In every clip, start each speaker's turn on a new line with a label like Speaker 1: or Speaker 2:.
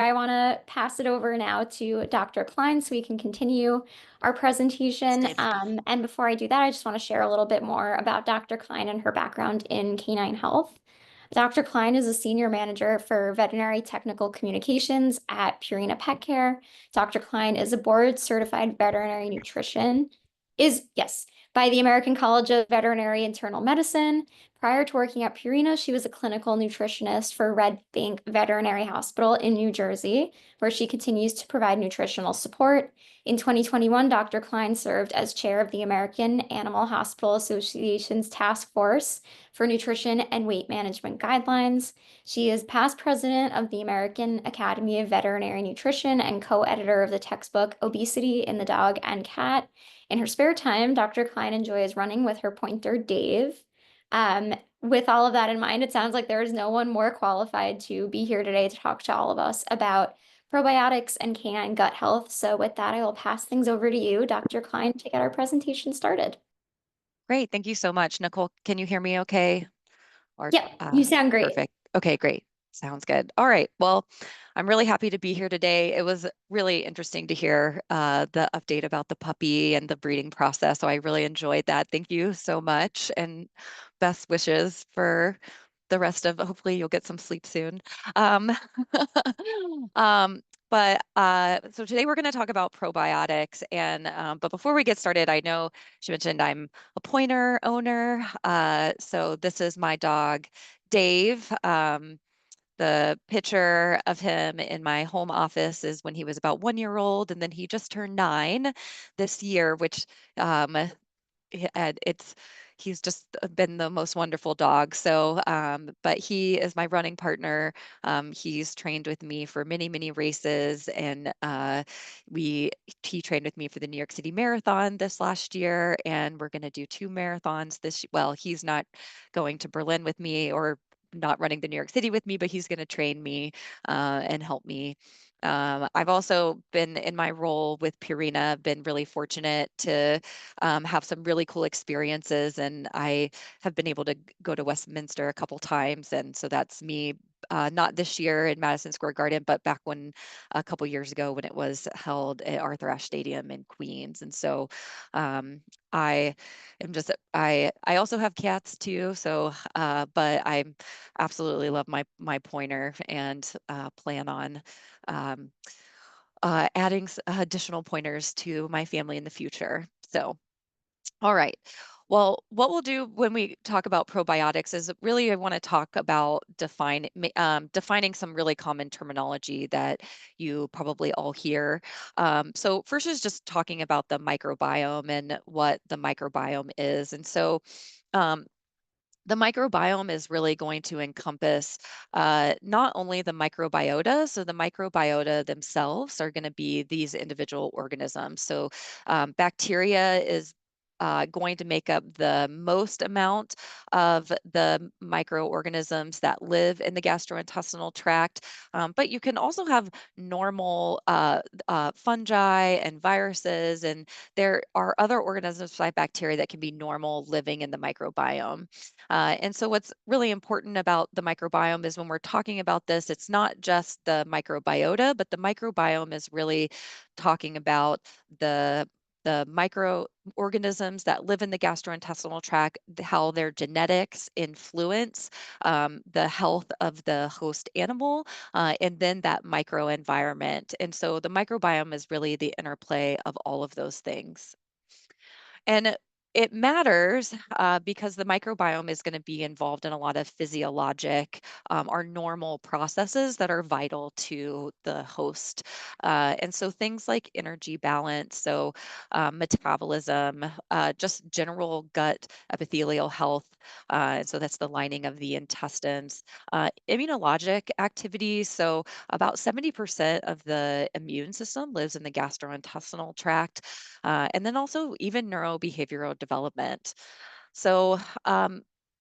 Speaker 1: I want to pass it over now to Dr. Cline so we can continue our presentation. And before I do that, I just want to share a little bit more about Dr. Cline and her background in canine health. Dr. Cline is a senior manager for veterinary technical communications at Purina PetCare. Dr. Cline is a board-certified veterinary nutrition, yes, by the American College of Veterinary Internal Medicine. Prior to working at Purina, she was a clinical nutritionist for Red Bank Veterinary Hospital in New Jersey, where she continues to provide nutritional support. In 2021, Dr. Cline served as chair of the American Animal Hospital Association's Task Force for Nutrition and Weight Management Guidelines. She is past president of the American Academy of Veterinary Nutrition and co-editor of the textbook Obesity in the Dog and Cat. In her spare time, Dr. Cline enjoys running with her pointer, Dave. With all of that in mind, it sounds like there is no one more qualified to be here today to talk to all of us about probiotics and canine gut health. So with that, I will pass things over to you, Dr. Cline, to get our presentation started.
Speaker 2: Great. Thank you so much. Nicole, can you hear me okay? Or,
Speaker 1: Yep, you sound great.
Speaker 2: Perfect. Okay, great. Sounds good. All right. Well, I'm really happy to be here today. It was really interesting to hear the update about the puppy and the breeding process. So I really enjoyed that. Thank you so much. And best wishes for the rest of, hopefully you'll get some sleep soon. Um, so today we're going to talk about probiotics. And but before we get started, I know she mentioned I'm a pointer owner. So this is my dog, Dave. The picture of him in my home office is when he was about 1 year old, and then he just turned 9 this year, which it's he's just been the most wonderful dog. So, but he is my running partner. He's trained with me for many, many races, and he trained with me for the New York City Marathon this last year, and we're going to do 2 marathons this. Well, he's not going to Berlin with me or not running the New York City with me, but he's going to train me and help me. I've also been in my role with Purina, been really fortunate to have some really cool experiences. And I have been able to go to Westminster a couple times. And so that's me, not this year in Madison Square Garden, but back when a couple years ago when it was held at Arthur Ashe Stadium in Queens. And so I am just, I also have cats too. So, but I absolutely love my pointer and plan on adding additional pointers to my family in the future. So, all right. Well, what we'll do when we talk about probiotics is really I want to talk about defining some really common terminology that you probably all hear. So first is just talking about the microbiome and what the microbiome is. And so um, the microbiome is really going to encompass not only the microbiota, so the microbiota themselves are going to be these individual organisms. So bacteria is going to make up the most amount of the microorganisms that live in the gastrointestinal tract. But you can also have normal fungi and viruses, and there are other organisms like bacteria that can be normal living in the microbiome. And so what's really important about the microbiome is when we're talking about this, it's not just the microbiota, but the microbiome is really talking about the microorganisms that live in the gastrointestinal tract, how their genetics influence the health of the host animal, and then that microenvironment. And so the microbiome is really the interplay of all of those things. And it matters because the microbiome is going to be involved in a lot of physiologic or normal processes that are vital to the host. And so things like energy balance, so metabolism, just general gut epithelial health. And so that's the lining of the intestines. Immunologic activity, so about 70% of the immune system lives in the gastrointestinal tract. And then also even neurobehavioral development. So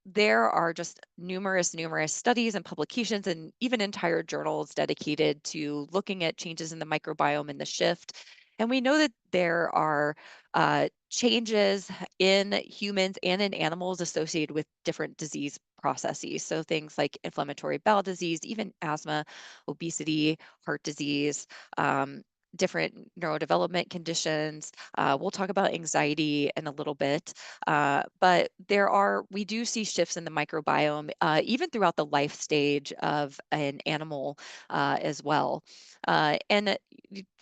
Speaker 2: there are just numerous studies and publications and even entire journals dedicated to looking at changes in the microbiome and the shift. And we know that there are changes in humans and in animals associated with different disease processes. So things like inflammatory bowel disease, even asthma, obesity, heart disease, different neurodevelopment conditions. We'll talk about anxiety in a little bit, but we do see shifts in the microbiome even throughout the life stage of an animal as well. And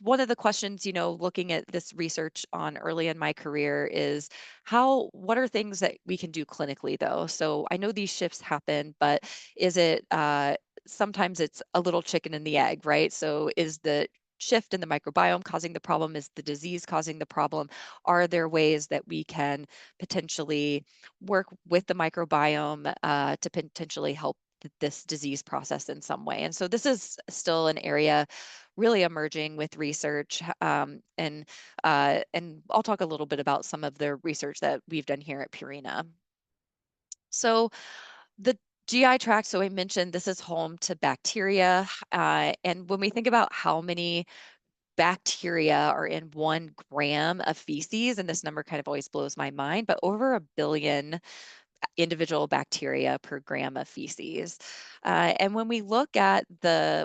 Speaker 2: one of the questions, looking at this research on early in my career is what are things that we can do clinically though? So I know these shifts happen, but is it, sometimes it's a little chicken and the egg, right? So is the shift in the microbiome causing the problem? Is the disease causing the problem? Are there ways that we can potentially work with the microbiome to potentially help this disease process in some way? And so this is still an area really emerging with research, and I'll talk a little bit about some of the research that we've done here at Purina. So the GI tract, so I mentioned this is home to bacteria, and when we think about how many bacteria are in 1 gram of feces, and this number kind of always blows my mind, but over 1 billion individual bacteria per gram of feces. And when we look at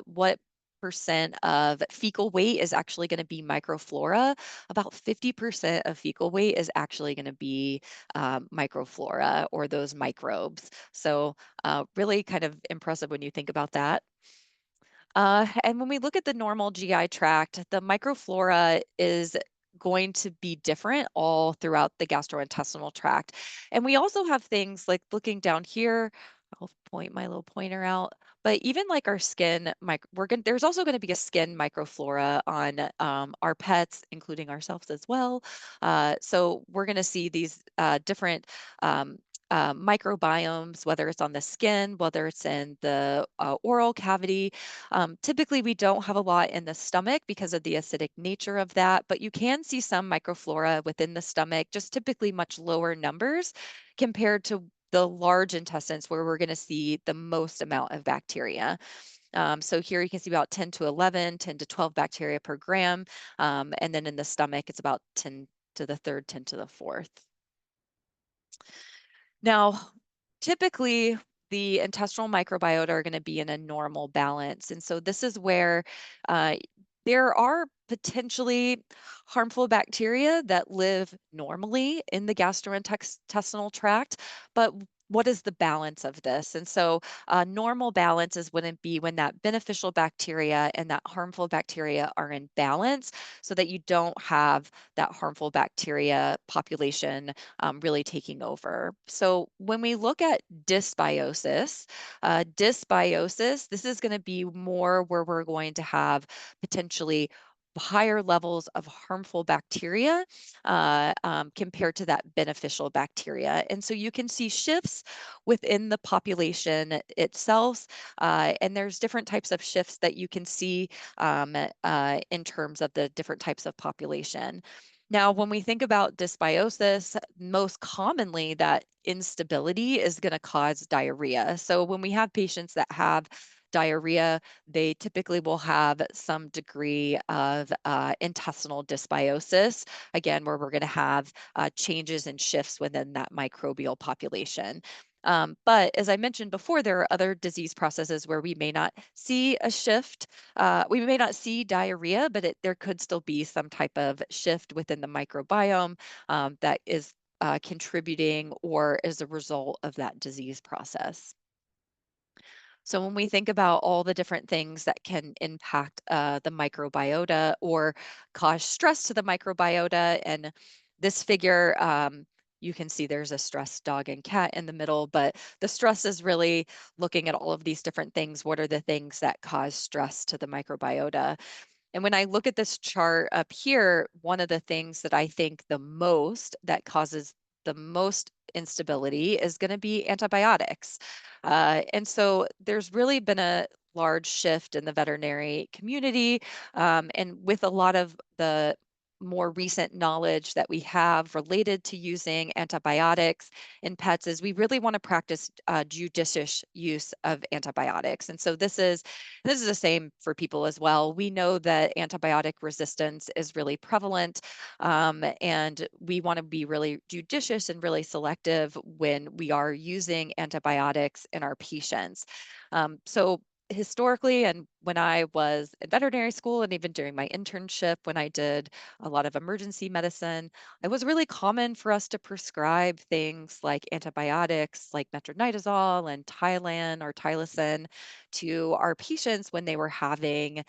Speaker 2: what percent of fecal weight is actually going to be microflora, about 50% of fecal weight is actually going to be microflora, or those microbes. So really kind of impressive when you think about that. And when we look at the normal GI tract, the microflora is going to be different all throughout the gastrointestinal tract. And we also have things like, looking down here, I'll point my little pointer out, but even like our skin, there's also going to be a skin microflora on our pets, including ourselves as well. So we're going to see these different microbiomes, whether it's on the skin, whether it's in the oral cavity. Typically, we don't have a lot in the stomach because of the acidic nature of that, but you can see some microflora within the stomach, just typically much lower numbers compared to the large intestines, where we're going to see the most amount of bacteria. So here you can see about 10 to 11, 10 to 12 bacteria per gram. And then in the stomach, it's about 10 to the third, 10 to the fourth. Now, typically, the intestinal microbiota are going to be in a normal balance. And so this is where uh, there are potentially harmful bacteria that live normally in the gastrointestinal tract, but what is the balance of this? And so normal balance is when that beneficial bacteria and that harmful bacteria are in balance, so that you don't have that harmful bacteria population really taking over. So when we look at dysbiosis, this is going to be more where we're going to have potentially higher levels of harmful bacteria compared to that beneficial bacteria. And so you can see shifts within the population itself. And there's different types of shifts that you can see in terms of the different types of population. Now, when we think about dysbiosis, most commonly that instability is going to cause diarrhea. So when we have patients that have diarrhea, they typically will have some degree of intestinal dysbiosis, again, where we're going to have changes and shifts within that microbial population. But as I mentioned before, there are other disease processes where we may not see a shift. We may not see diarrhea, but there could still be some type of shift within the microbiome that is contributing or as a result of that disease process. So when we think about all the different things that can impact the microbiota or cause stress to the microbiota, and this figure, you can see there's a stressed dog and cat in the middle, but the stress is really looking at all of these different things. What are the things that cause stress to the microbiota? And when I look at this chart up here, one of the things that I think the most that causes the most instability is going to be antibiotics. And so there's really been a large shift in the veterinary community, and with a lot of the more recent knowledge that we have related to using antibiotics in pets is we really want to practice judicious use of antibiotics. And so this is the same for people as well. We know that antibiotic resistance is really prevalent, and we want to be really judicious and really selective when we are using antibiotics in our patients. So historically, and when I was in veterinary school, and even during my internship, when I did a lot of emergency medicine, it was really common for us to prescribe things like antibiotics, like metronidazole and Tylan or Tylosin, to our patients when they were having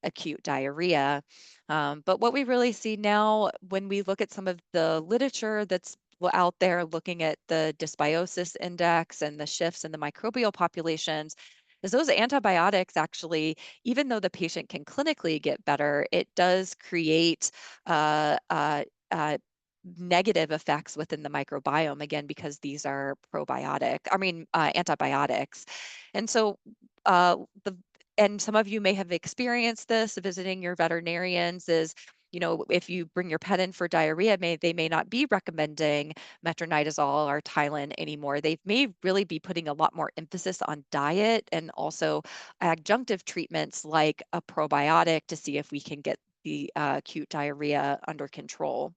Speaker 2: acute diarrhea. But what we really see now, when we look at some of the literature that's out there looking at the dysbiosis index and the shifts in the microbial populations, is those antibiotics actually, even though the patient can clinically get better, it does create uh, uh, uh, negative effects within the microbiome, again, because these are antibiotics. And so uh, the and some of you may have experienced this visiting your veterinarians is, if you bring your pet in for diarrhea, they may not be recommending metronidazole or Tylenol anymore. They may really be putting a lot more emphasis on diet and also adjunctive treatments like a probiotic to see if we can get the acute diarrhea under control.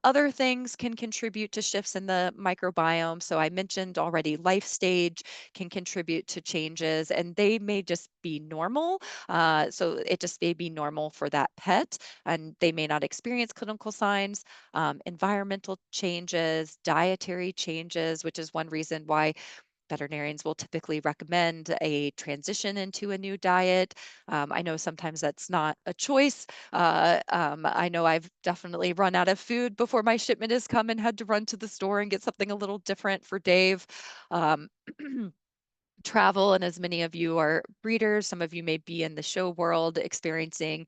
Speaker 2: Other things can contribute to shifts in the microbiome. So I mentioned already life stage can contribute to changes, and they may just be normal. So it just may be normal for that pet, and they may not experience clinical signs. Environmental changes, dietary changes, which is one reason why veterinarians will typically recommend a transition into a new diet. I know sometimes that's not a choice. I know I've definitely run out of food before my shipment has come and had to run to the store and get something a little different for Dave. Um, Travel, and as many of you are breeders, some of you may be in the show world experiencing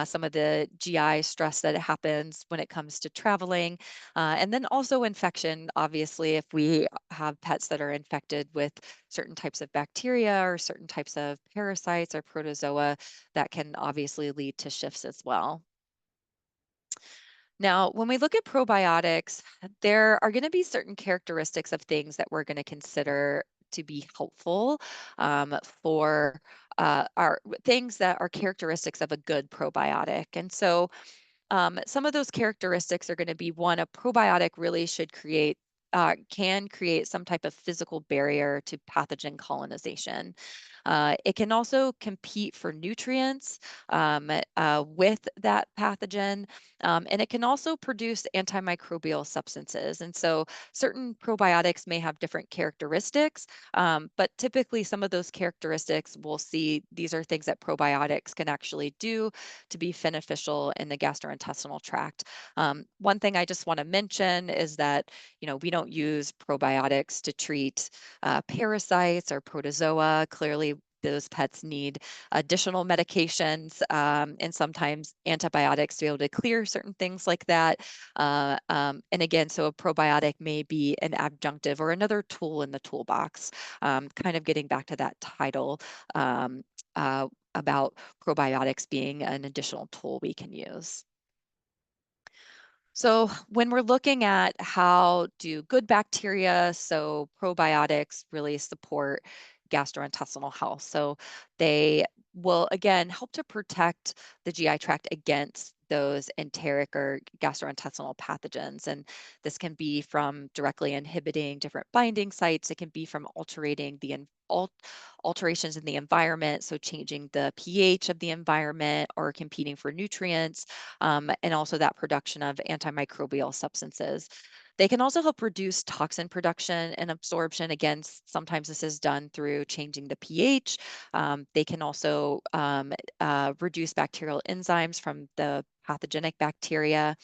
Speaker 2: some of the GI stress that happens when it comes to traveling. And then also infection, obviously, if we have pets that are infected with certain types of bacteria or certain types of parasites or protozoa, that can obviously lead to shifts as well. Now, when we look at probiotics, there are going to be certain characteristics of things that we're going to consider to be helpful for our things that are characteristics of a good probiotic. And so some of those characteristics are going to be one, a probiotic really can create some type of physical barrier to pathogen colonization. It can also compete for nutrients with that pathogen, and it can also produce antimicrobial substances. And so certain probiotics may have different characteristics, but typically some of those characteristics we'll see these are things that probiotics can actually do to be beneficial in the gastrointestinal tract. One thing I just want to mention is that, we don't use probiotics to treat parasites or protozoa. Clearly, those pets need additional medications and sometimes antibiotics to be able to clear certain things like that. And again, so a probiotic may be an adjunctive or another tool in the toolbox, kind of getting back to that title um, about probiotics being an additional tool we can use. So when we're looking at how do good bacteria, so probiotics really support gastrointestinal health. So they will again help to protect the GI tract against those enteric or gastrointestinal pathogens. And this can be from directly inhibiting different binding sites. It can be from alterations in the environment, so changing the pH of the environment or competing for nutrients, and also that production of antimicrobial substances. They can also help reduce toxin production and absorption. Again, sometimes this is done through changing the pH. They can also reduce bacterial enzymes from the pathogenic bacteria.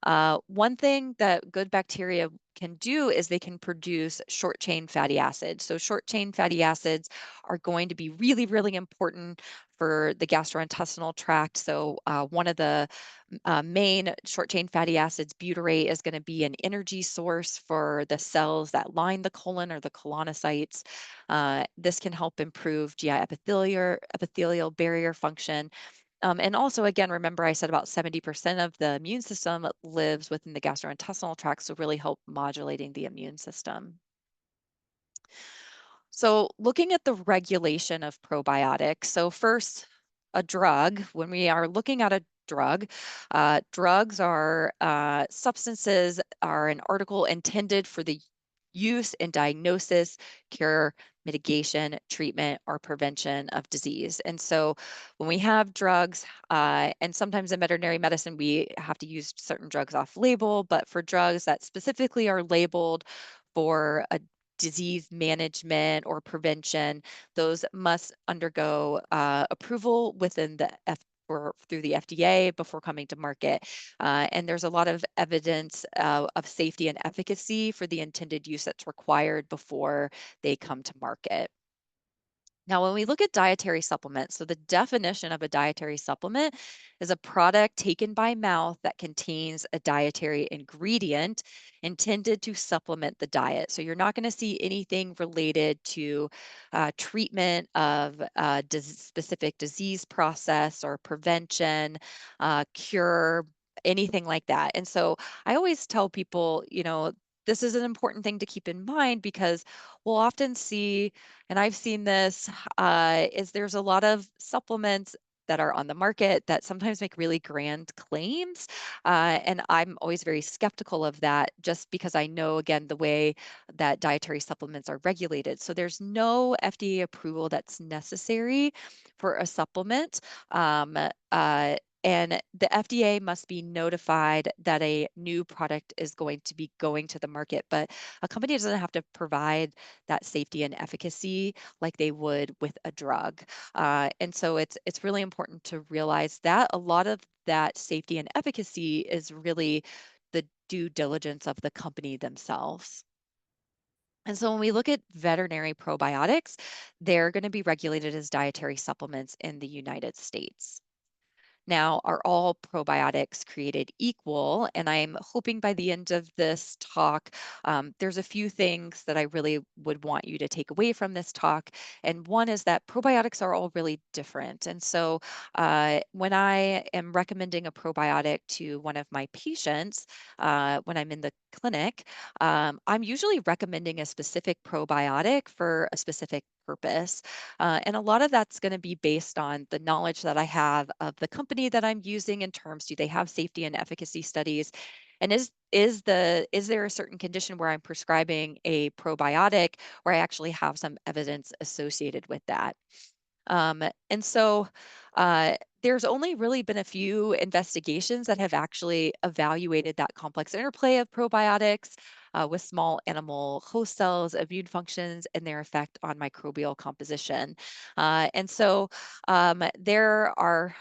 Speaker 2: One thing that good bacteria can do is they can produce short chain fatty acids. So short chain fatty acids are going to be really, really important for the gastrointestinal tract. So one of the main short chain fatty acids, butyrate, is going to be an energy source for the cells that line the colon or the colonocytes. This can help improve GI epithelial barrier function. And also, again, remember I said about 70% of the immune system lives within the gastrointestinal tract, so really help modulating the immune system. So looking at the regulation of probiotics. So first, a drug, when we are looking at a drug, drugs are substances are an article intended for the use in diagnosis, cure, mitigation, treatment, or prevention of disease. And so when we have drugs, and sometimes in veterinary medicine, we have to use certain drugs off label, but for drugs that specifically are labeled for a disease management or prevention, those must undergo approval within the or through the FDA before coming to market. And there's a lot of evidence of safety and efficacy for the intended use that's required before they come to market. Now, when we look at dietary supplements, so the definition of a dietary supplement is a product taken by mouth that contains a dietary ingredient intended to supplement the diet. So you're not going to see anything related to treatment of specific disease process or prevention, cure, anything like that. And so I always tell people, this is an important thing to keep in mind because we'll often see, and I've seen this, is there's a lot of supplements that are on the market that sometimes make really grand claims. And I'm always very skeptical of that just because I know, again, the way that dietary supplements are regulated. So there's no FDA approval that's necessary for a supplement. And the FDA must be notified that a new product is going to be going to the market, but a company doesn't have to provide that safety and efficacy like they would with a drug. And so it's really important to realize that a lot of that safety and efficacy is really the due diligence of the company themselves. And so when we look at veterinary probiotics, they're going to be regulated as dietary supplements in the United States. Now, are all probiotics created equal? And I'm hoping by the end of this talk, there's a few things that I really would want you to take away from this talk. And one is that probiotics are all really different. And so when I am recommending a probiotic to one of my patients, when I'm in the clinic, I'm usually recommending a specific probiotic for a specific purpose. And a lot of that's going to be based on the knowledge that I have of the company that I'm using in terms, do they have safety and efficacy studies? And is there a certain condition where I'm prescribing a probiotic where I actually have some evidence associated with that? And so there's only really been a few investigations that have actually evaluated that complex interplay of probiotics with small animal host cells, immune functions, and their effect on microbial composition. And so there are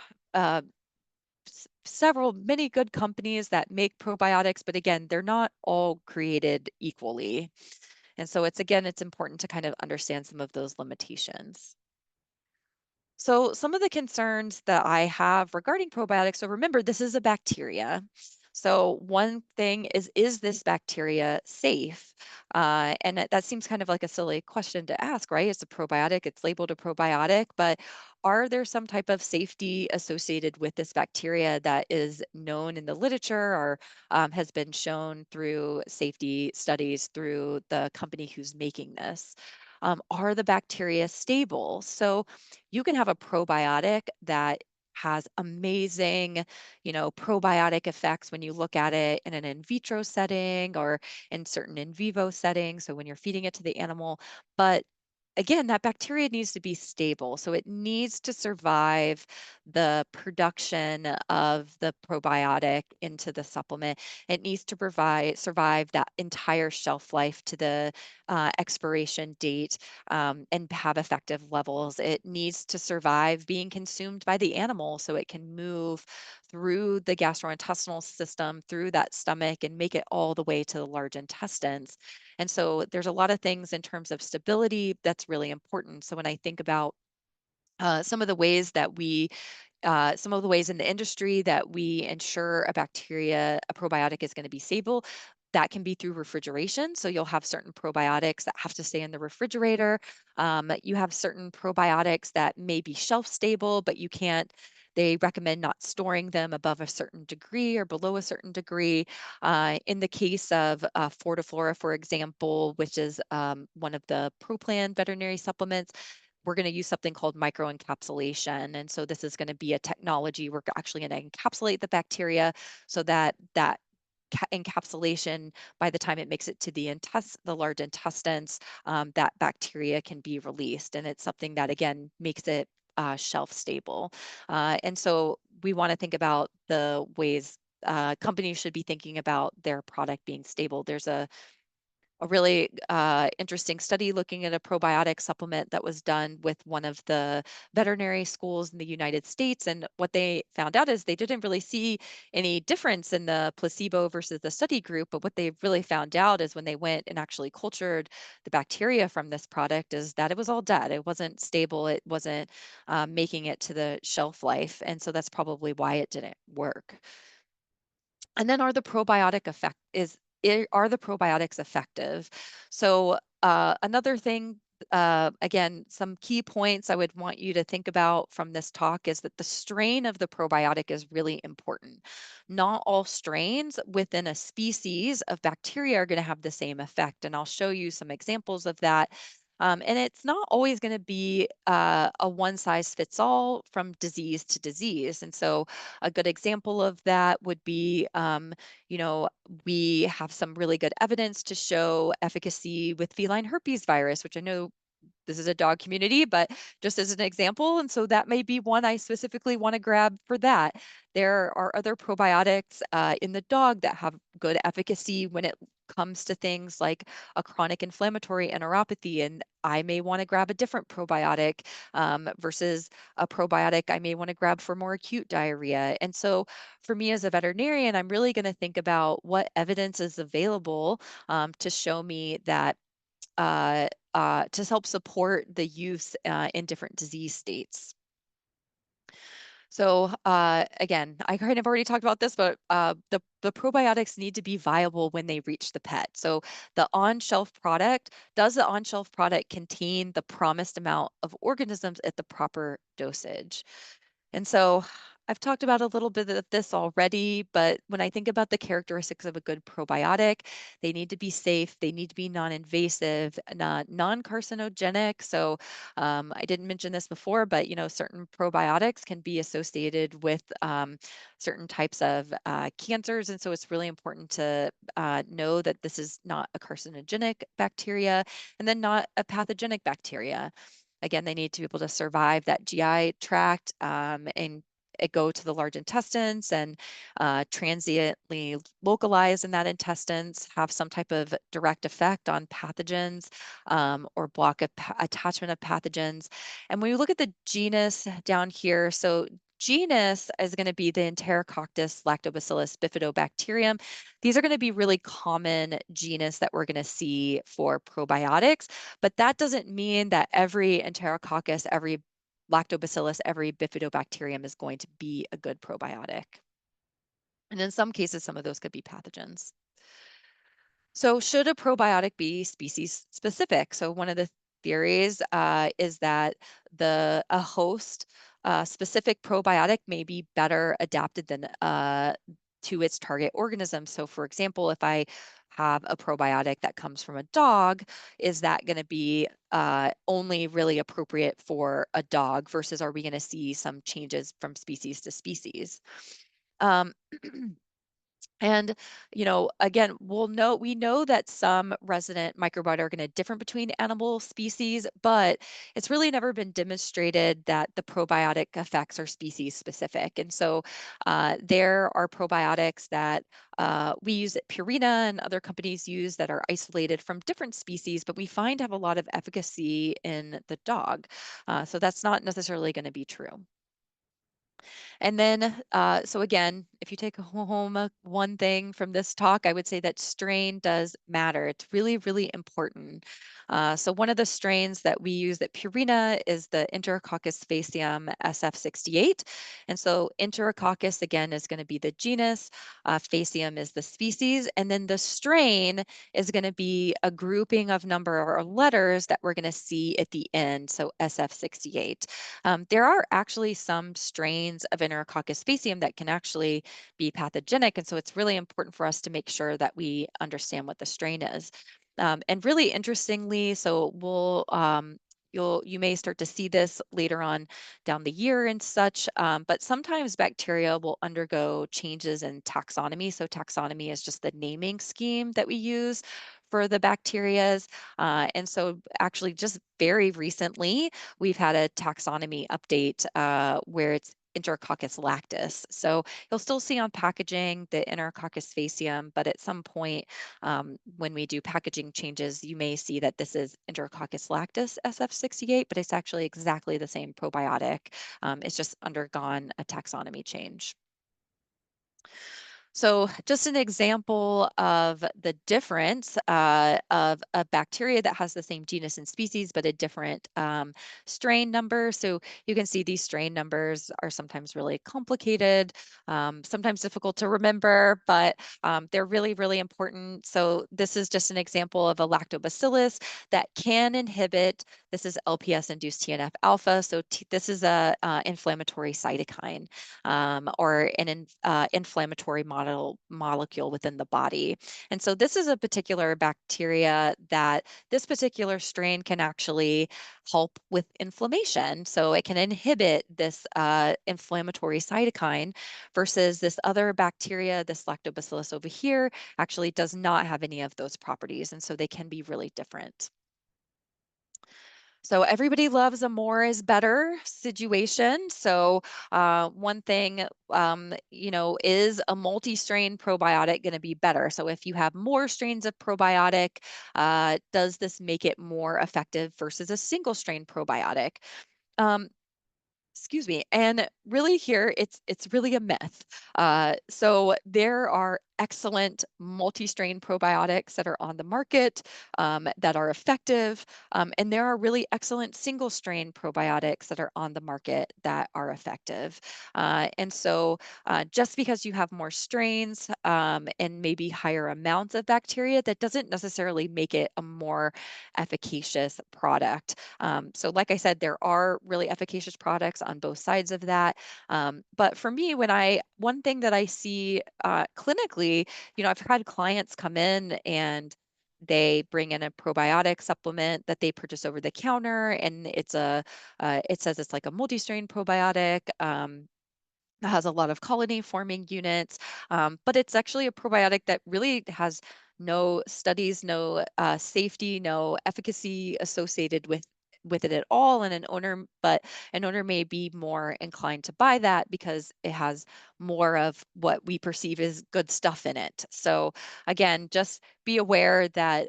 Speaker 2: many good companies that make probiotics, but again, they're not all created equally. And so it's important to kind of understand some of those limitations. So some of the concerns that I have regarding probiotics, so remember, this is a bacteria. So one thing is this bacteria safe? And that seems kind of like a silly question to ask, right? It's a probiotic, it's labeled a probiotic, but are there some type of safety associated with this bacteria that is known in the literature or has been shown through safety studies through the company who's making this? Are the bacteria stable? So you can have a probiotic that has amazing, probiotic effects when you look at it in an in vitro setting or in certain in vivo settings. So when you're feeding it to the animal, but again, that bacteria needs to be stable. So it needs to survive the production of the probiotic into the supplement. It needs to survive that entire shelf life to the expiration date and have effective levels. It needs to survive being consumed by the animal so it can move through the gastrointestinal system, through that stomach, and make it all the way to the large intestines. And so there's a lot of things in terms of stability that's really important. So when I think about some of the ways that some of the ways in the industry that we ensure a probiotic is going to be stable, that can be through refrigeration. So you'll have certain probiotics that have to stay in the refrigerator. You have certain probiotics that may be shelf stable, but They recommend not storing them above a certain degree or below a certain degree. In the case of Fortiflora, for example, which is one of the Pro Plan veterinary supplements, we're going to use something called microencapsulation. And so this is going to be a technology. We're actually going to encapsulate the bacteria so that encapsulation, by the time it makes it to the large intestines, that bacteria can be released. And it's something that, again, makes it shelf stable. And so we want to think about the ways companies should be thinking about their product being stable. There's a really interesting study looking at a probiotic supplement that was done with one of the veterinary schools in the United States. And what they found out is they didn't really see any difference in the placebo versus the study group. But what they really found out is when they went and actually cultured the bacteria from this product is that it was all dead. It wasn't stable. It wasn't making it to the shelf life. And so that's probably why it didn't work. And then are the probiotics effective? So another thing, again, some key points I would want you to think about from this talk is that the strain of the probiotic is really important. Not all strains within a species of bacteria are going to have the same effect, and I'll show you some examples of that. And it's not always going to be a one size fits all from disease to disease. And so a good example of that would be, we have some really good evidence to show efficacy with feline herpes virus, which I know this is a dog community, but just as an example. And so that may be one I specifically want to grab for that. There are other probiotics in the dog that have good efficacy when it comes to things like a chronic inflammatory enteropathy. And I may want to grab a different probiotic versus a probiotic I may want to grab for more acute diarrhea. And so for me as a veterinarian, I'm really going to think about what evidence is available to show me that to help support the use in different disease states. So again, I kind of already talked about this, but the probiotics need to be viable when they reach the pet. So the on-shelf product, does the on-shelf product contain the promised amount of organisms at the proper dosage? And so I've talked about a little bit of this already, but when I think about the characteristics of a good probiotic, they need to be safe, they need to be non-invasive, non-carcinogenic. So I didn't mention this before, but certain probiotics can be associated with certain types of cancers. And so it's really important to know that this is not a carcinogenic bacteria and then not a pathogenic bacteria. Again, they need to be able to survive that GI tract and go to the large intestines and transiently localize in that intestines, have some type of direct effect on pathogens or block attachment of pathogens. And when you look at the genus down here, so genus is going to be the Enterococcus lactobacillus bifidobacterium. These are going to be really common genus that we're going to see for probiotics, but that doesn't mean that every Enterococcus, every lactobacillus, every bifidobacterium is going to be a good probiotic. And in some cases, some of those could be pathogens. So should a probiotic be species specific? So one of the theories is that a host specific probiotic may be better adapted than to its target organism. So for example, if I have a probiotic that comes from a dog, is that going to be only really appropriate for a dog versus are we going to see some changes from species to species? And, again, we know that some resident microbiota are going to differ between animal species, but it's really never been demonstrated that the probiotic effects are species specific. And so there are probiotics that we use at Purina and other companies use that are isolated from different species, but we find have a lot of efficacy in the dog. So that's not necessarily going to be true. And then, so again, if you take home one thing from this talk, I would say that strain does matter. It's really, really important. So one of the strains that we use at Purina is the Enterococcus faecium SF68. And so Enterococcus, again, is going to be the genus, faecium is the species, and then the strain is going to be a grouping of number or letters that we're going to see at the end, so SF68. There are actually some strains of Enterococcus faecium that can actually be pathogenic. And so it's really important for us to make sure that we understand what the strain is. And really interestingly, so you may start to see this later on down the year and such, but sometimes bacteria will undergo changes in taxonomy. So taxonomy is just the naming scheme that we use for the bacterias. And so actually just very recently, we've had a taxonomy update where it's Enterococcus lactis. So you'll still see on packaging the Enterococcus faecium, but at some point when we do packaging changes, you may see that this is Enterococcus lactis SF68, but it's actually exactly the same probiotic. It's just undergone a taxonomy change. So just an example of the difference of a bacteria that has the same genus and species, but a different strain number. So you can see these strain numbers are sometimes really complicated, sometimes difficult to remember, but they're really, really important. So this is just an example of a lactobacillus that can inhibit, this is LPS-induced TNF alpha. So this is a inflammatory cytokine or an inflammatory molecule within the body. And so this is a particular bacteria that this particular strain can actually help with inflammation. So it can inhibit this inflammatory cytokine versus this other bacteria, this lactobacillus over here, actually does not have any of those properties. And so they can be really different. So everybody loves a more is better situation. So one thing, is a multi-strain probiotic going to be better? So if you have more strains of probiotic, does this make it more effective versus a single strain probiotic? Um, excuse me. And really here, it's really a myth. So there are excellent multi-strain probiotics that are on the market that are effective, and there are really excellent single-strain probiotics that are on the market that are effective. And so just because you have more strains and maybe higher amounts of bacteria, that doesn't necessarily make it a more efficacious product. So like I said, there are really efficacious products on both sides of that. But for me, one thing that I see clinically, I've had clients come in and they bring in a probiotic supplement that they purchase over the counter, and it says it's like a multi-strain probiotic. That has a lot of colony forming units, but it's actually a probiotic that really has no studies, no safety, no efficacy associated with it at all. And an owner may be more inclined to buy that because it has more of what we perceive as good stuff in it. So again, just be aware that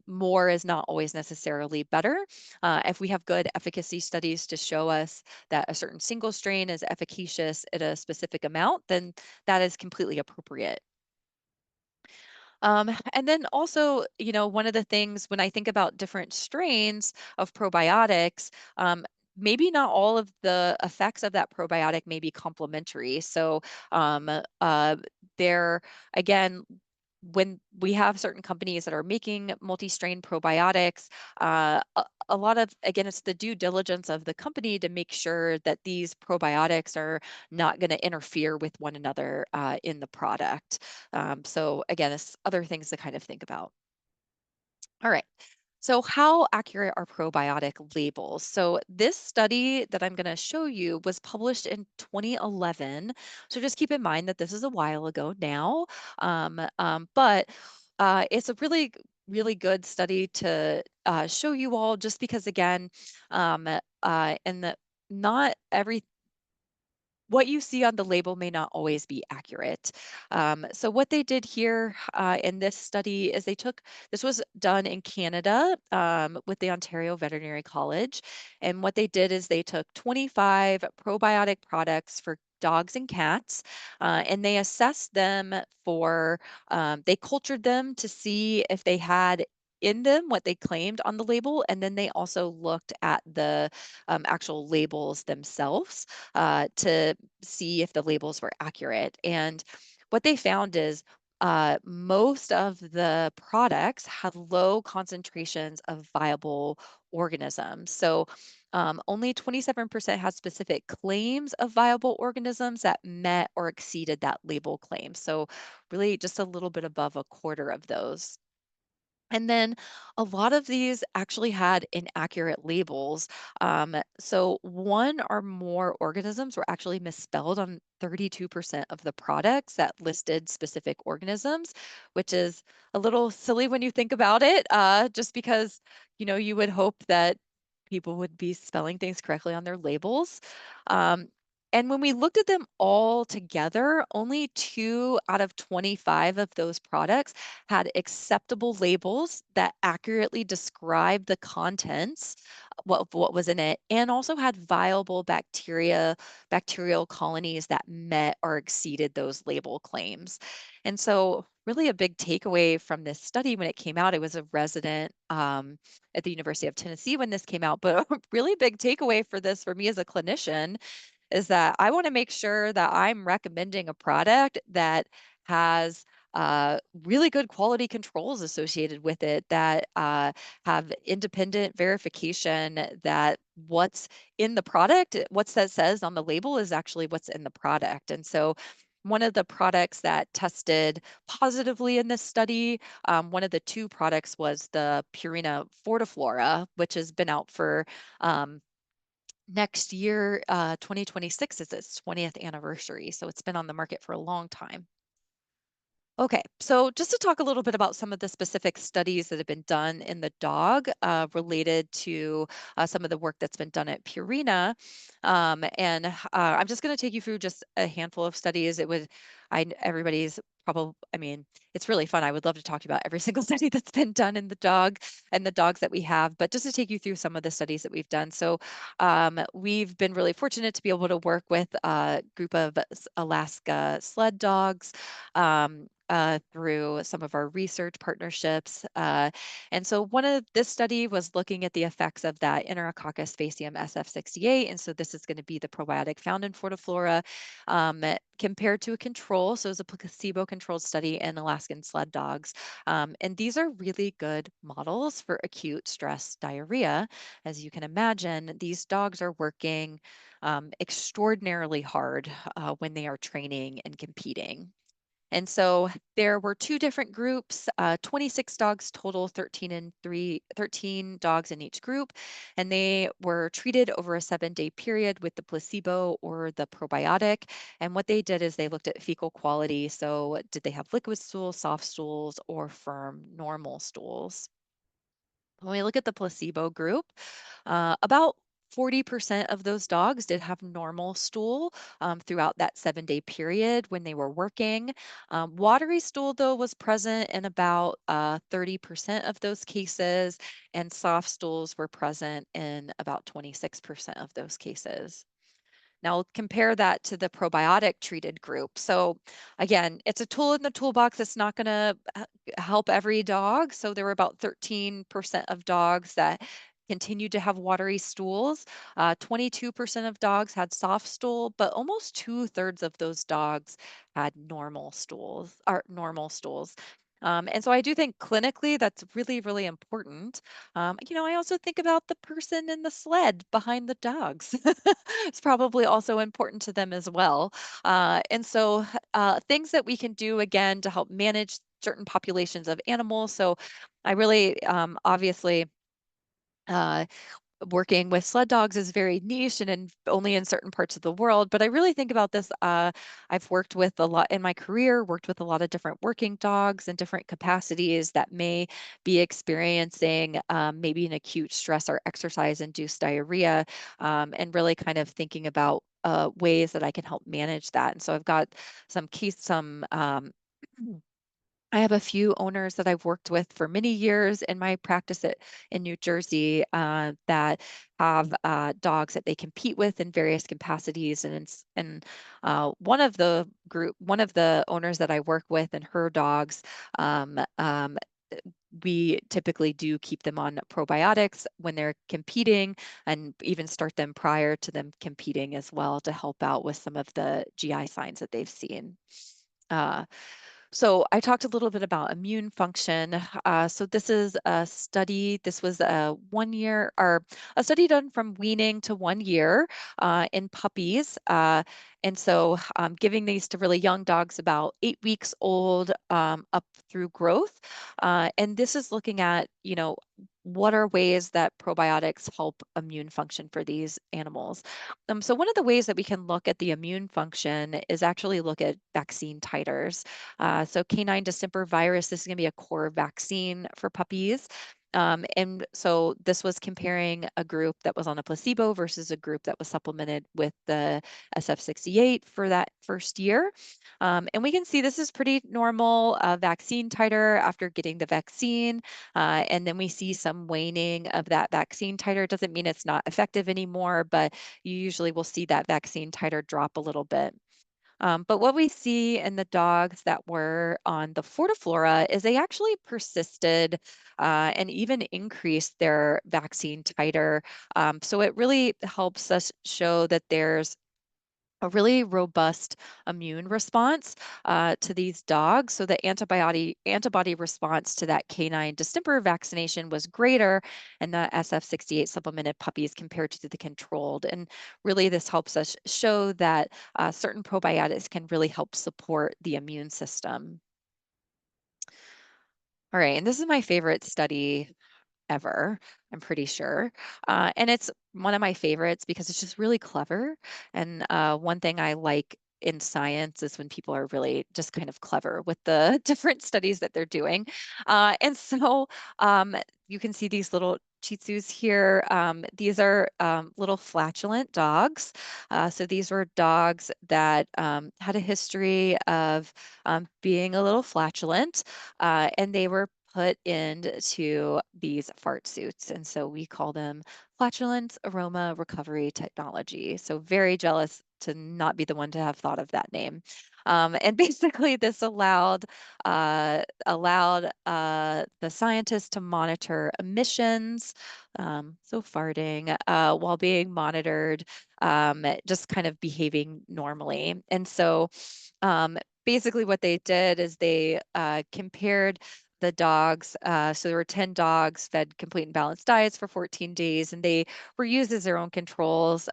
Speaker 2: more is not always necessarily better. If we have good efficacy studies to show us that a certain single strain is efficacious at a specific amount, then that is completely appropriate. And then also, one of the things when I think about different strains of probiotics, maybe not all of the effects of that probiotic may be complementary. So um, uh, there, again, when we have certain companies that are making multi-strain probiotics, a lot of, again, it's the due diligence of the company to make sure that these probiotics are not going to interfere with one another in the product. So again, it's other things to kind of think about. All right. So how accurate are probiotic labels? So this study that I'm going to show you was published in 2011. So just keep in mind that this is a while ago now, but it's a really, really good study to show you all just because again, and that not every what you see on the label may not always be accurate. So what they did here in this study is this was done in Canada with the Ontario Veterinary College. And what they did is they took 25 probiotic products for dogs and cats, and they assessed them they cultured them to see if they had in them what they claimed on the label. And then they also looked at the actual labels themselves to see if the labels were accurate. And what they found is most of the products had low concentrations of viable organisms. So Only 27% had specific claims of viable organisms that met or exceeded that label claim. So really just a little bit above a quarter of those. And then a lot of these actually had inaccurate labels. So one or more organisms were actually misspelled on 32% of the products that listed specific organisms, which is a little silly when you think about it, just because, you would hope that people would be spelling things correctly on their labels. Um, and when we looked at them all together, only 2 out of 25 of those products had acceptable labels that accurately described the contents, what was in it, and also had viable bacterial colonies that met or exceeded those label claims. And so, really, a big takeaway from this study when it came out, it was a resident at the University of Tennessee when this came out, but a really big takeaway for this for me as a clinician is that I want to make sure that I'm recommending a product that has really good quality controls associated with it that have independent verification that what's in the product, what's that says on the label is actually what's in the product. And so one of the products that tested positively in this study, one of the two products was the Purina Fortiflora, which has been out for next year, 2026 is its 20th anniversary. So it's been on the market for a long time. Okay, so just to talk a little bit about some of the specific studies that have been done in the dog related to some of the work that's been done at Purina. And I'm just going to take you through just a handful of studies. Everybody's probably, I mean, it's really fun. I would love to talk to you about every single study that's been done in the dog and the dogs that we have, but just to take you through some of the studies that we've done. So we've been really fortunate to be able to work with a group of Alaska sled dogs. Through some of our research partnerships. And so one of this study was looking at the effects of that Enterococcus faecium SF68. And so this is going to be the probiotic found in Fortiflora compared to a control. So it's a placebo-controlled study in Alaskan sled dogs. And these are really good models for acute stress diarrhea. As you can imagine, these dogs are working extraordinarily hard when they are training and competing. And so there were two different groups, 26 dogs total, 13 dogs in each group, and they were treated over a 7-day period with the placebo or the probiotic. And what they did is they looked at fecal quality. So did they have liquid stools, soft stools, or firm normal stools? When we look at the placebo group, about 40% of those dogs did have normal stool throughout that 7-day period when they were working. Watery stool, though, was present in about 30% of those cases, and soft stools were present in about 26% of those cases. Now compare that to the probiotic treated group. So again, it's a tool in the toolbox. It's not going to help every dog. So there were about 13% of dogs that continued to have watery stools. 22% of dogs had soft stool, but almost 2/3 of those dogs had normal stools or normal stools. And so I do think clinically that's really, really important. I also think about the person in the sled behind the dogs. It's probably also important to them as well. And so things that we can do again to help manage certain populations of animals. So I really obviously uh, working with sled dogs is very niche and only in certain parts of the world. But I really think about this. I've worked with a lot in my career, worked with a lot of different working dogs in different capacities that may be experiencing maybe an acute stress or exercise-induced diarrhea, and really kind of thinking about ways that I can help manage that. And so I've got some I have a few owners that I've worked with for many years in my practice in New Jersey that have dogs that they compete with in various capacities. One of the owners that I work with and her dogs, we typically do keep them on probiotics when they're competing and even start them prior to them competing as well to help out with some of the GI signs that they've seen. Uh, So I talked a little bit about immune function. So this is a study. This was a 1 year or a study done from weaning to 1 year in puppies. And so giving these to really young dogs about 8 weeks old up through growth. And this is looking at, what are ways that probiotics help immune function for these animals? So one of the ways that we can look at the immune function is actually look at vaccine titers. So canine distemper virus, this is going to be a core vaccine for puppies. And so this was comparing a group that was on a placebo versus a group that was supplemented with the SF68 for that first year. And we can see this is pretty normal vaccine titer after getting the vaccine. And then we see some waning of that vaccine titer. It doesn't mean it's not effective anymore, but you usually will see that vaccine titer drop a little bit. But what we see in the dogs that were on the Fortiflora is they actually persisted and even increased their vaccine titer. So it really helps us show that there's a really robust immune response to these dogs. So the antibody response to that canine distemper vaccination was greater in the SF68 supplemented puppies compared to the controlled. And really, this helps us show that certain probiotics can really help support the immune system. All right, and this is my favorite study ever, I'm pretty sure. And it's one of my favorites because it's just really clever. And one thing I like in science is when people are really just kind of clever with the different studies that they're doing. And so you can see these little Shih Tzus here. These are little flatulent dogs. So these were dogs that had a history of being a little flatulent, and they were put into these fart suits. And so we call them flatulence aroma recovery technology. So very jealous to not be the one to have thought of that name. And basically this allowed the scientists to monitor emissions, so farting, while being monitored, just kind of behaving normally. And so basically what they did is they compared the dogs. So there were 10 dogs fed complete and balanced diets for 14 days, and they were used as their own controls.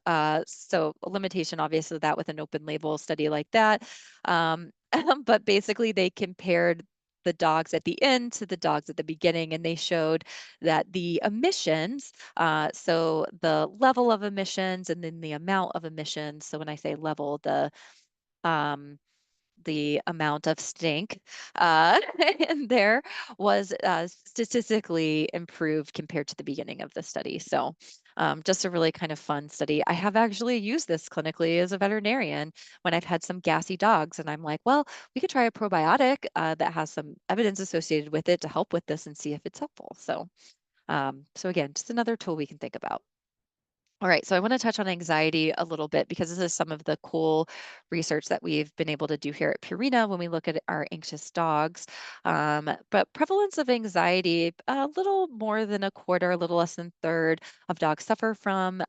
Speaker 2: So a limitation, obviously, of that with an open label study like that. But basically, they compared the dogs at the end to the dogs at the beginning, and they showed that the emissions, so the level of emissions and then the amount of emissions. So when I say level, um, the amount of stink in there was statistically improved compared to the beginning of the study. So just a really kind of fun study. I have actually used this clinically as a veterinarian when I've had some gassy dogs, and I'm like, well, we could try a probiotic that has some evidence associated with it to help with this and see if it's helpful. So again, just another tool we can think about. All right, so I want to touch on anxiety a little bit because this is some of the cool research that we've been able to do here at Purina when we look at our anxious dogs. But prevalence of anxiety, a little more than a quarter, a little less than a third of dogs suffer from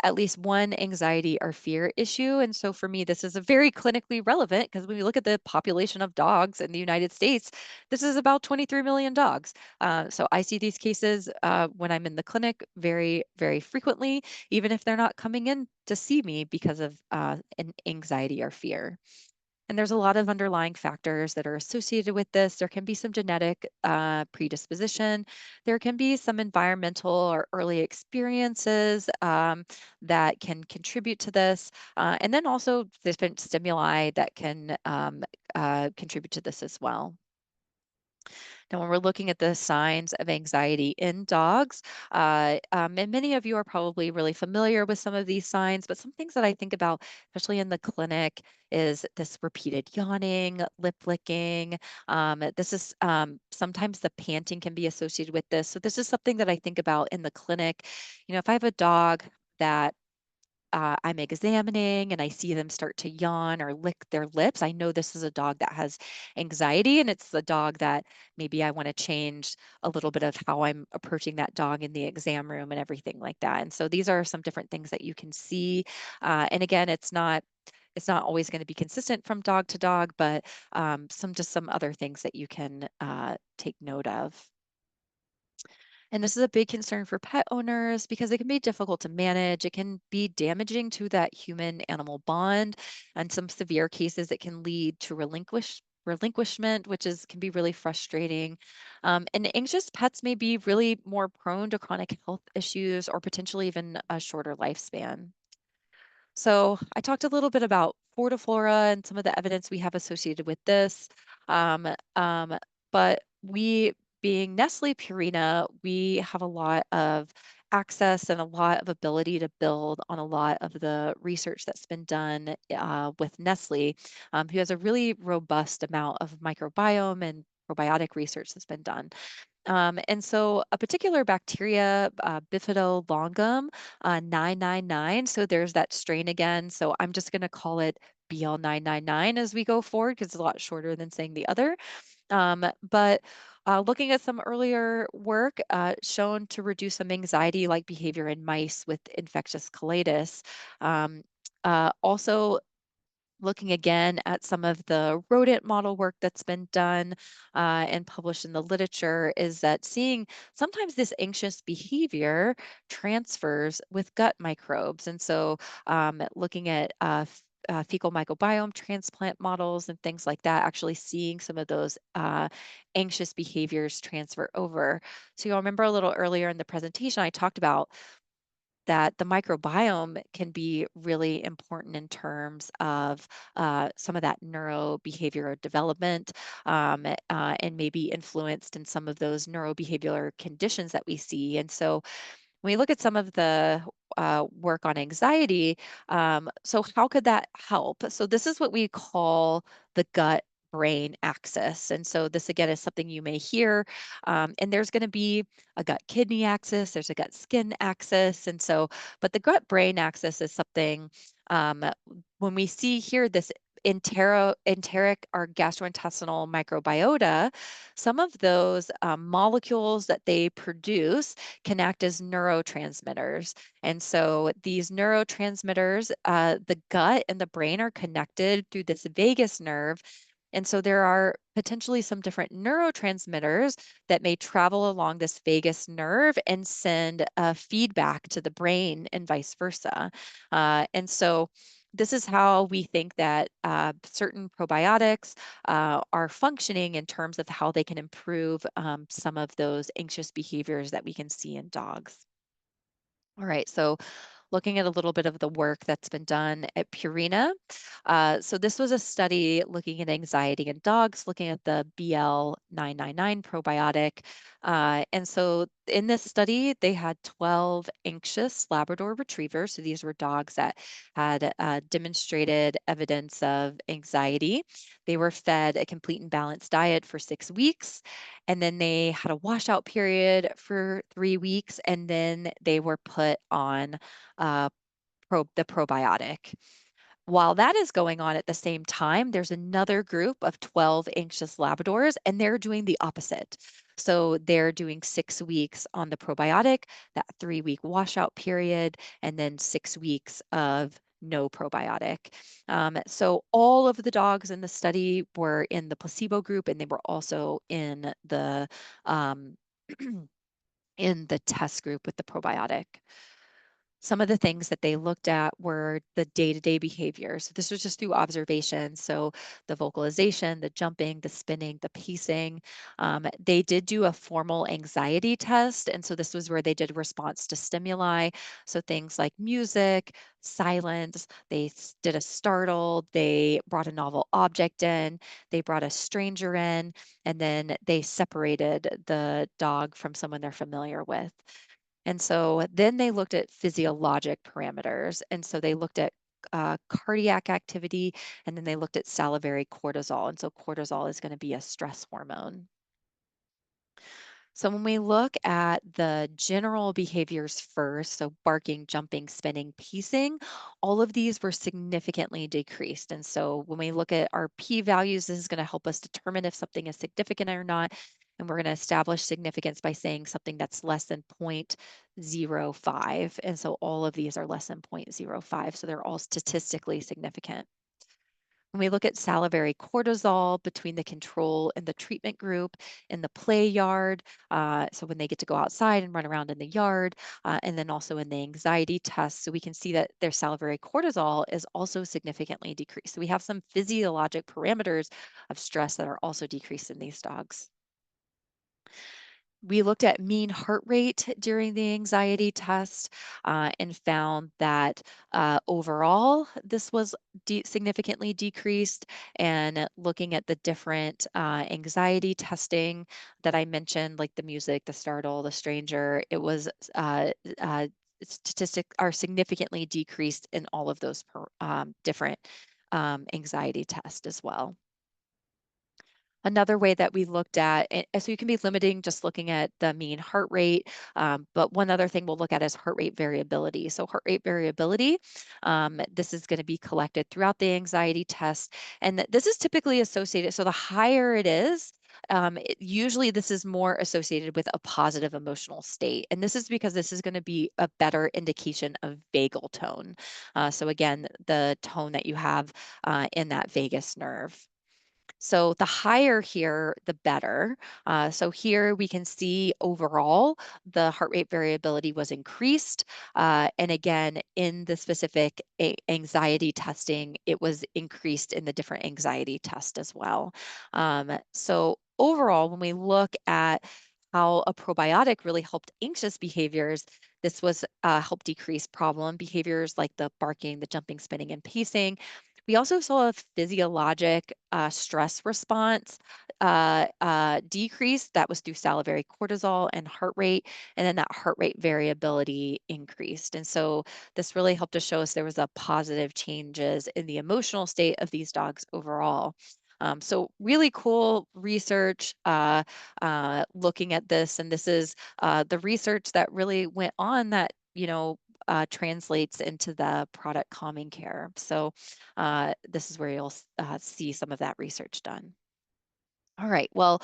Speaker 2: at least one anxiety or fear issue. And so for me, this is a very clinically relevant because when we look at the population of dogs in the United States, this is about 23 million dogs. So I see these cases when I'm in the clinic very, very frequently, even if they're not coming in to see me because of an anxiety or fear. And there's a lot of underlying factors that are associated with this. There can be some genetic predisposition. There can be some environmental or early experiences that can contribute to this. And then also different stimuli that can contribute to this as well. Now, when we're looking at the signs of anxiety in dogs, and many of you are probably really familiar with some of these signs, but some things that I think about, especially in the clinic, is this repeated yawning, lip licking. This is sometimes the panting can be associated with this. So this is something that I think about in the clinic. If I have a dog that I'm examining and I see them start to yawn or lick their lips, I know this is a dog that has anxiety, and it's the dog that maybe I want to change a little bit of how I'm approaching that dog in the exam room and everything like that. And so these are some different things that you can see. And again, it's not it's not always going to be consistent from dog to dog, but some other things that you can take note of. And this is a big concern for pet owners because it can be difficult to manage. It can be damaging to that human animal bond. And some severe cases, it can lead to relinquishment, which can be really frustrating. And anxious pets may be really more prone to chronic health issues or potentially even a shorter lifespan. So I talked a little bit about fortiflora and some of the evidence we have associated with this. Um, um, but we, being Nestle Purina, we have a lot of access and a lot of ability to build on a lot of the research that's been done with Nestle, who has a really robust amount of microbiome and probiotic research that's been done. And so a particular bacteria, Bifidolongum 999, so there's that strain again. So I'm just going to call it BL999 as we go forward because it's a lot shorter than saying the other. But looking at some earlier work shown to reduce some anxiety-like behavior in mice with infectious colitis. Also looking again at some of the rodent model work that's been done and published in the literature is that seeing sometimes this anxious behavior transfers with gut microbes. And so looking at fecal microbiome transplant models and things like that, actually seeing some of those anxious behaviors transfer over. So you'll remember a little earlier in the presentation, I talked about that the microbiome can be really important in terms of some of that neurobehavioral development and maybe influenced in some of those neurobehavioral conditions that we see. And so when we look at some of the work on anxiety, so how could that help? So this is what we call the gut brain axis. And so this again is something you may hear. And there's going to be a gut kidney axis, there's a gut skin axis. And so, but the gut brain axis is something um, when we see here this enteric or gastrointestinal microbiota, some of those molecules that they produce can act as neurotransmitters. And so these neurotransmitters, the gut and the brain are connected through this vagus nerve. And so there are potentially some different neurotransmitters that may travel along this vagus nerve and send feedback to the brain and vice versa. And so this is how we think that certain probiotics are functioning in terms of how they can improve some of those anxious behaviors that we can see in dogs. All right, so looking at a little bit of the work that's been done at Purina. So this was a study looking at anxiety in dogs, looking at the BL999 probiotic. And so in this study, they had 12 anxious Labrador retrievers. So these were dogs that had demonstrated evidence of anxiety. They were fed a complete and balanced diet for 6 weeks. And then they had a washout period for 3 weeks. And then they were put on uh, the probiotic. While that is going on at the same time, there's another group of 12 anxious Labradors, and they're doing the opposite. So they're doing 6 weeks on the probiotic, that 3 week washout period, and then 6 weeks of no probiotic. So all of the dogs in the study were in the placebo group, and they were also in the um, in the test group with the probiotic. Some of the things that they looked at were the day-to-day behaviors. This was just through observation. So the vocalization, the jumping, the spinning, the pacing. They did do a formal anxiety test. And so this was where they did response to stimuli. So things like music, silence, they did a startle, they brought a novel object in, they brought a stranger in, and then they separated the dog from someone they're familiar with. And so then they looked at physiologic parameters. And so they looked at cardiac activity, and then they looked at salivary cortisol. And so cortisol is going to be a stress hormone. So when we look at the general behaviors first, so barking, jumping, spinning, pacing, all of these were significantly decreased. And so when we look at our p-values, this is going to help us determine if something is significant or not. And we're going to establish significance by saying something that's less than 0.05. And so all of these are less than 0.05. So they're all statistically significant. When we look at salivary cortisol between the control and the treatment group in the play yard, so when they get to go outside and run around in the yard, and then also in the anxiety test, so we can see that their salivary cortisol is also significantly decreased. So we have some physiologic parameters of stress that are also decreased in these dogs. We looked at mean heart rate during the anxiety test and found that overall this was significantly decreased. And looking at the different anxiety testing that I mentioned, like the music, the startle, the stranger, it was statistics are significantly decreased in all of those different anxiety tests as well. Another way that we looked at, so you can be limiting just looking at the mean heart rate, but one other thing we'll look at is heart rate variability. So heart rate variability, this is going to be collected throughout the anxiety test, and this is typically associated, so the higher it is, usually this is more associated with a positive emotional state. And this is because this is going to be a better indication of vagal tone. So again, the tone that you have in that vagus nerve. So the higher here, the better. So here we can see overall the heart rate variability was increased. And again, in the specific anxiety testing, it was increased in the different anxiety test as well. So overall, when we look at how a probiotic really helped anxious behaviors, this was helped decrease problem behaviors like the barking, the jumping, spinning, and pacing. We also saw a physiologic stress response decrease that was through salivary cortisol and heart rate, and then that heart rate variability increased. And so this really helped to show us there was a positive changes in the emotional state of these dogs overall. So really cool research looking at this, and this is the research that really went on that translates into the product calming care. So this is where you'll see some of that research done. All right, well,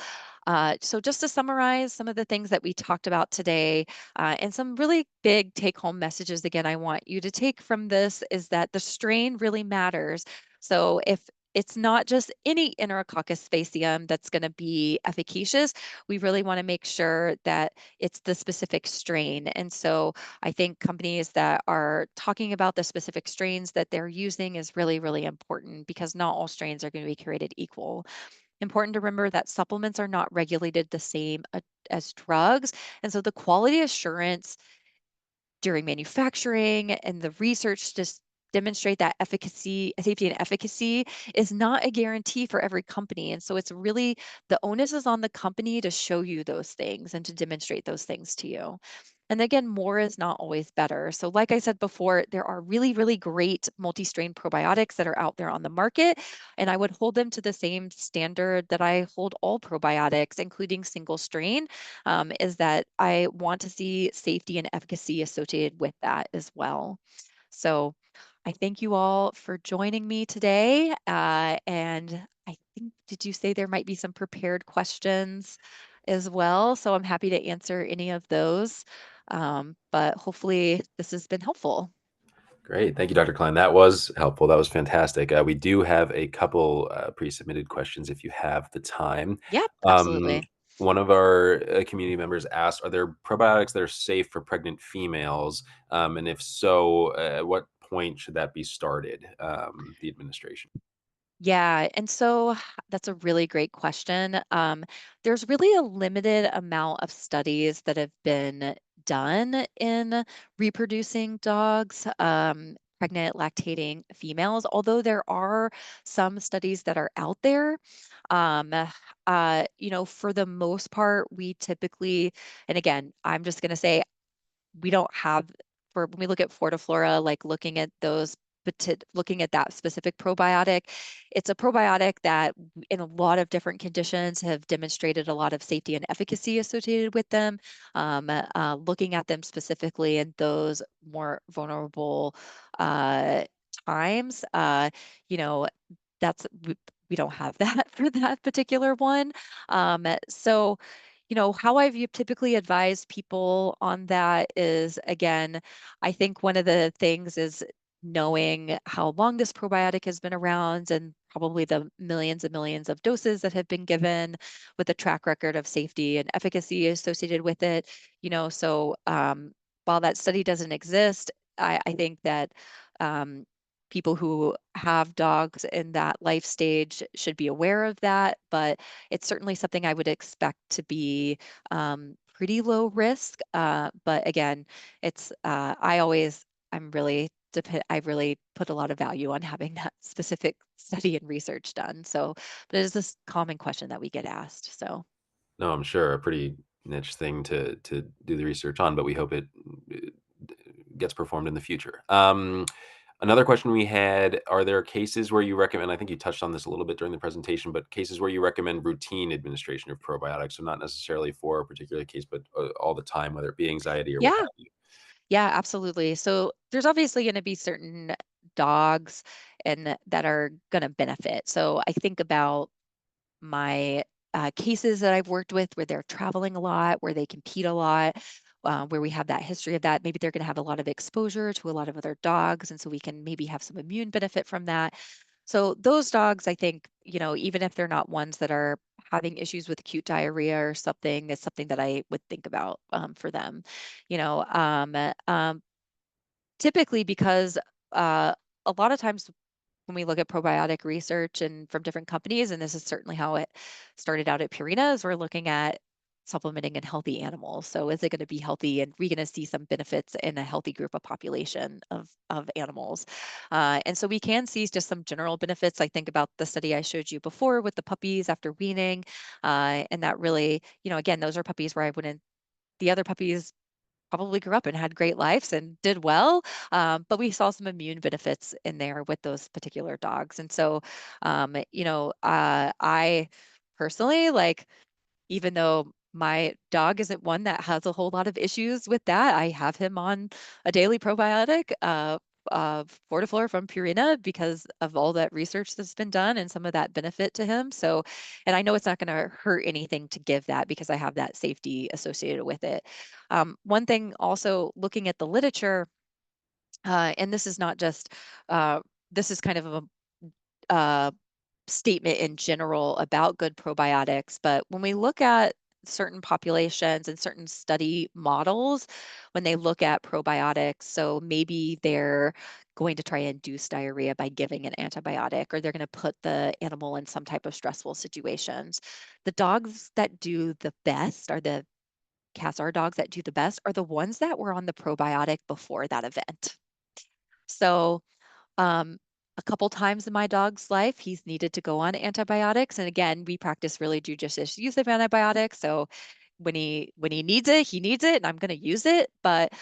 Speaker 2: so just to summarize some of the things that we talked about today, and some really big take-home messages, again, I want you to take from this is that the strain really matters. So if it's not just any Enterococcus faecium that's going to be efficacious, we really want to make sure that it's the specific strain. And so I think companies that are talking about the specific strains that they're using is really, really important because not all strains are going to be created equal. Important to remember that supplements are not regulated the same as drugs. And so the quality assurance during manufacturing and the research just demonstrate that efficacy, safety and efficacy is not a guarantee for every company. And so it's really the onus is on the company to show you those things and to demonstrate those things to you. And again, more is not always better. So like I said before, there are really, really great multi-strain probiotics that are out there on the market. And I would hold them to the same standard that I hold all probiotics, including single strain, is that I want to see safety and efficacy associated with that as well. So I thank you all for joining me today. And I think, did you say there might be some prepared questions as well? So I'm happy to answer any of those. But hopefully this has been helpful.
Speaker 3: Great. Thank you, Dr. Klein. That was helpful. That was fantastic. We do have a couple pre-submitted questions if you have the time.
Speaker 2: Yep,
Speaker 3: Um,
Speaker 2: absolutely.
Speaker 3: one of our community members asked, are there probiotics that are safe for pregnant females? And if so, at what point should that be started, the administration?
Speaker 2: Yeah, and so that's a really great question. There's really a limited amount of studies that have been done in reproducing dogs, pregnant lactating females, although there are some studies that are out there. Um, for the most part, we typically, and again, I'm just going to say we don't have for when we look at Fortiflora, like looking at those looking at that specific probiotic, it's a probiotic that in a lot of different conditions have demonstrated a lot of safety and efficacy associated with them. Looking at them specifically in those more vulnerable times, you know, that's we don't have that for that particular one. So how I've typically advised people on that is, again, I think one of the things is knowing how long this probiotic has been around and probably the millions and millions of doses that have been given with a track record of safety and efficacy associated with it. So while that study doesn't exist, I think that people who have dogs in that life stage should be aware of that, but it's certainly something I would expect to be pretty low risk. But again, I really put a lot of value on having that specific study and research done. So, but it is this common question that we get asked. So,
Speaker 3: No, I'm sure a pretty niche thing to do the research on, but we hope it gets performed in the future. Another question we had, are there cases where you recommend, I think you touched on this a little bit during the presentation, but cases where you recommend routine administration of probiotics, so not necessarily for a particular case, but all the time, whether it be anxiety or what
Speaker 2: yeah,
Speaker 3: have you?
Speaker 2: yeah, absolutely. So there's obviously going to be certain dogs and that are going to benefit. So I think about my cases that I've worked with where they're traveling a lot, where they compete a lot, where we have that history of that. Maybe they're going to have a lot of exposure to a lot of other dogs. And so we can maybe have some immune benefit from that. So those dogs, I think, even if they're not ones that are having issues with acute diarrhea or something, is something that I would think about for them. You know, um, um, Typically because a lot of times when we look at probiotic research and from different companies, and this is certainly how it started out at Purina, is we're looking at supplementing in healthy animals. So is it going to be healthy, and we're going to see some benefits in a healthy group of population of animals? And so we can see just some general benefits. I think about the study I showed you before with the puppies after weaning, and that really, again, those are puppies where I wouldn't. The other puppies probably grew up and had great lives and did well. But we saw some immune benefits in there with those particular dogs. And so, I personally like, even though my dog isn't one that has a whole lot of issues with that, I have him on a daily probiotic of Fortiflora from Purina because of all that research that's been done and some of that benefit to him. So, and I know it's not going to hurt anything to give that because I have that safety associated with it. One thing also looking at the literature, and this is not just, this is kind of a statement in general about good probiotics, but when we look at certain populations and certain study models, when they look at probiotics, so maybe they're going to try and induce diarrhea by giving an antibiotic, or they're going to put the animal in some type of stressful situations. The dogs that do the best are the cats, our dogs that do the best are the ones that were on the probiotic before that event. So um, a couple times in my dog's life, he's needed to go on antibiotics. And again, we practice really judicious use of antibiotics. So when he needs it, he needs it, and I'm going to use it. But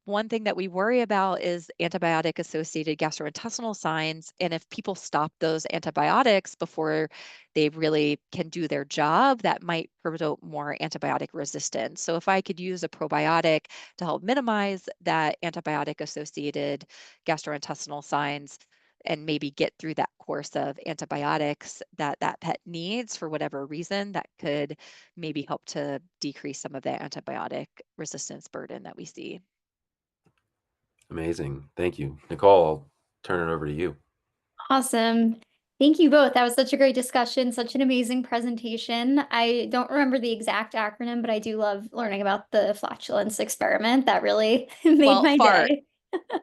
Speaker 2: one thing that we worry about is antibiotic associated gastrointestinal signs. And if people stop those antibiotics before they really can do their job, that might promote more antibiotic resistance. So if I could use a probiotic to help minimize that antibiotic associated gastrointestinal signs and maybe get through that course of antibiotics that that pet needs for whatever reason, that could maybe help to decrease some of the antibiotic resistance burden that we see.
Speaker 3: Amazing. Thank you. Nicole, I'll turn it over to you.
Speaker 1: Awesome. Thank you both. That was such a great discussion, such an amazing presentation. I don't remember the exact acronym, but I do love learning about the flatulence experiment. That really made
Speaker 2: Well,
Speaker 1: my day.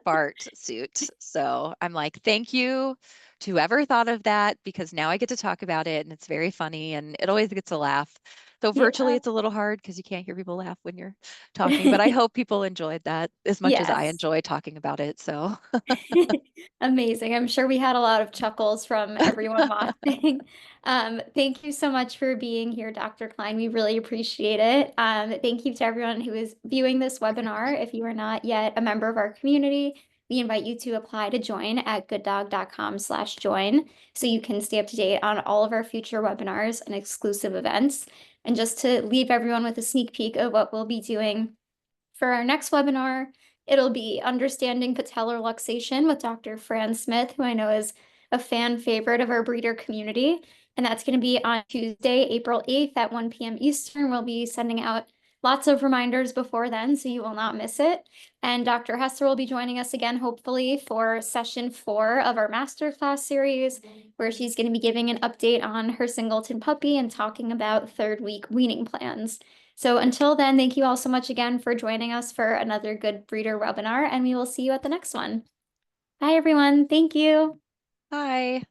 Speaker 2: fart suit. So I'm like, thank you to whoever thought of that, because now I get to talk about it and it's very funny and it always gets a laugh. So virtually
Speaker 1: Yeah.
Speaker 2: it's a little hard because you can't hear people laugh when you're talking, but I hope people enjoyed that as much as I
Speaker 1: Yes.
Speaker 2: enjoy talking about it. So
Speaker 1: Amazing. I'm sure we had a lot of chuckles from everyone watching. Thank you so much for being here, Dr. Cline. We really appreciate it. Thank you to everyone who is viewing this webinar. If you are not yet a member of our community, we invite you to apply to join at gooddog.com/join so you can stay up to date on all of our future webinars and exclusive events. And just to leave everyone with a sneak peek of what we'll be doing for our next webinar, it'll be Understanding Patellar Luxation with Dr. Fran Smith, who I know is a fan favorite of our breeder community. And that's going to be on Tuesday, April 8th at 1 p.m. Eastern. We'll be sending out lots of reminders before then, so you will not miss it. And Dr. Hester will be joining us again, hopefully, for session 4 of our masterclass series, where she's going to be giving an update on her singleton puppy and talking about 3rd week weaning plans. So until then, thank you all so much again for joining us for another Good Breeder webinar, and we will see you at the next one. Bye, everyone. Thank you.
Speaker 2: Bye.